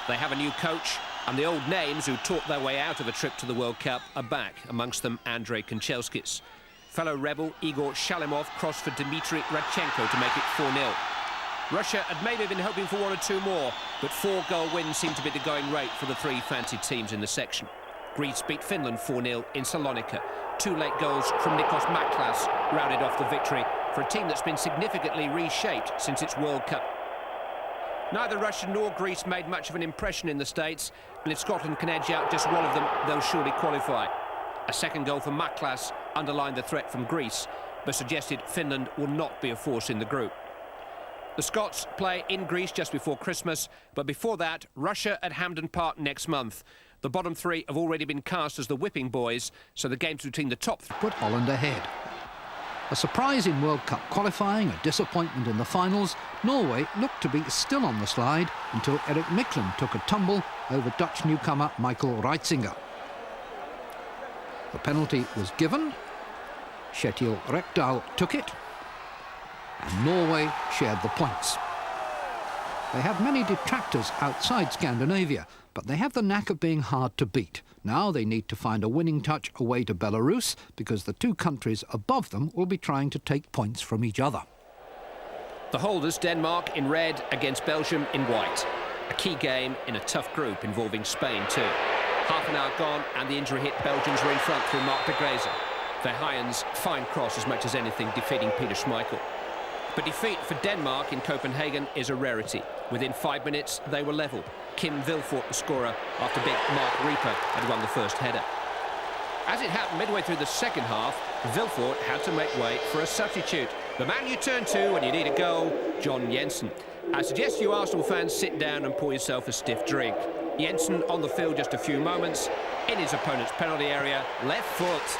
They have a new coach, and the old names who talked their way out of a trip to the World Cup are back, amongst them Andrei Kanchelskis. Fellow rebel Igor Shalimov crossed for Dmitry Radchenko to make it 4-0. Russia had maybe been hoping for one or two more, but 4-goal wins seemed to be the going rate for the three fancied teams in the section. Greece beat Finland 4-0 in Salonika. Two late goals from Nikos Maklas rounded off the victory for a team that's been significantly reshaped since its World Cup. Neither Russia nor Greece made much of an impression in the States, and if Scotland can edge out just one of them, they'll surely qualify. A second goal for Maklas underlined the threat from Greece, but suggested Finland will not be a force in the group. The Scots play in Greece just before Christmas, but before that, Russia at Hampden Park next month. The bottom three have already been cast as the whipping boys, so the games between the top three put Holland ahead. A surprise in World Cup qualifying, a disappointment in the finals, Norway looked to be still on the slide until Erik Micklin took a tumble over Dutch newcomer Michael Reitzinger. The penalty was given, Kjetil Rekdal took it, and Norway shared the points. They have many detractors outside Scandinavia, but they have the knack of being hard to beat. Now they need to find a winning touch away to Belarus, because the two countries above them will be trying to take points from each other. The holders, Denmark in red against Belgium in white. A key game in a tough group involving Spain too. Half an hour gone and the injury hit Belgians were in front through Mark de Grazer. Verheyen's fine cross as much as anything defeating Peter Schmeichel. But defeat for Denmark in Copenhagen is a rarity. Within 5 minutes, they were level. Kim Vilfort, the scorer, after big Mark Rieper had won the first header. As it happened midway through the second half, Vilfort had to make way for a substitute. The man you turn to when you need a goal, John Jensen. I suggest you Arsenal fans sit down and pour yourself a stiff drink. Jensen on the field just a few moments, in his opponent's penalty area, left foot.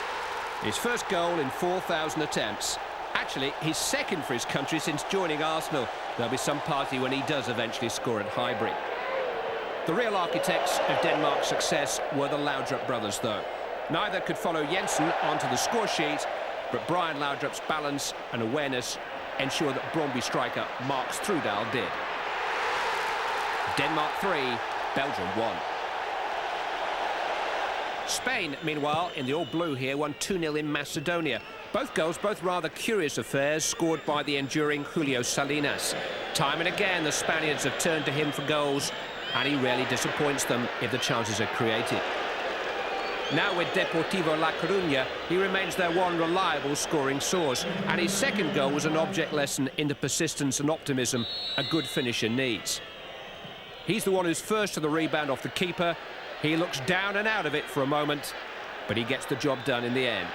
His first goal in 4,000 attempts. Actually, his second for his country since joining Arsenal. There'll be some party when he does eventually score at Highbury. The real architects of Denmark's success were the Laudrup brothers, though. Neither could follow Jensen onto the score sheet, but Brian Laudrup's balance and awareness ensured that Brøndby striker Mark Strudal did. Denmark 3, Belgium 1. Spain, meanwhile, in the all-blue here, won 2-0 in Macedonia. Both goals, both rather curious affairs, scored by the enduring Julio Salinas. Time and again, the Spaniards have turned to him for goals, and he rarely disappoints them if the chances are created. Now with Deportivo La Coruña, he remains their one reliable scoring source, and his second goal was an object lesson in the persistence and optimism a good finisher needs. He's the one who's first to the rebound off the keeper. He looks down and out of it for a moment, but he gets the job done in the end.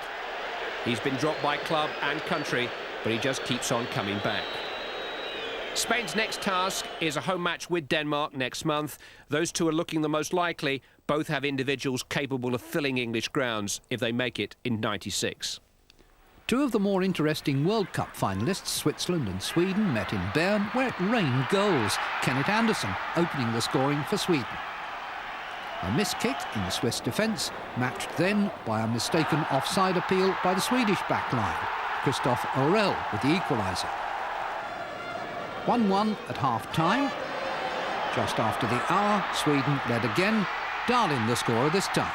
He's been dropped by club and country, but he just keeps on coming back. Spain's next task is a home match with Denmark next month. Those two are looking the most likely. Both have individuals capable of filling English grounds if they make it in '96. Two of the more interesting World Cup finalists, Switzerland and Sweden, met in Bern, where it rained goals. Kenneth Anderson opening the scoring for Sweden. A missed kick in the Swiss defence, matched then by a mistaken offside appeal by the Swedish back line. Christoph Orell with the equaliser. 1-1 at half-time. Just after the hour, Sweden led again. Dahlin the scorer this time.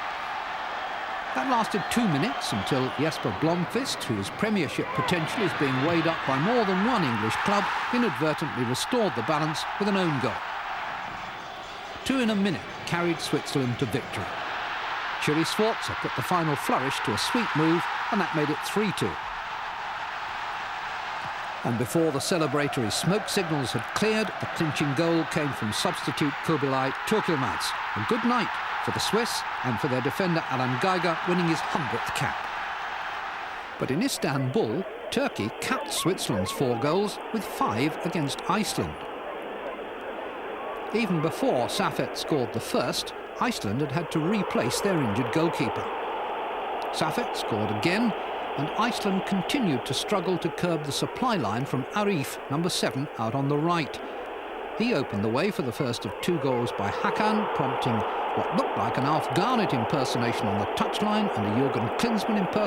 That lasted 2 minutes until Jesper Blomqvist, whose premiership potential is being weighed up by more than one English club, inadvertently restored the balance with an own goal. 2 in a minute carried Switzerland to victory. Chiri Sforza put the final flourish to a sweet move, and that made it 3-2. And before the celebratory smoke signals had cleared, the clinching goal came from substitute Kubilay Turkilmaz. A good night for the Swiss and for their defender Alan Geiger, winning his 100th cap. But in Istanbul, Turkey capped Switzerland's 4 goals with 5 against Iceland. Even before Safet scored the first, Iceland had to replace their injured goalkeeper. Safet scored again, and Iceland continued to struggle to curb the supply line from Arif, number 7, out on the right. He opened the way for the first of 2 goals by Hakan, prompting what looked like an Alf Garnett impersonation on the touchline and a Jurgen Klinsmann impersonation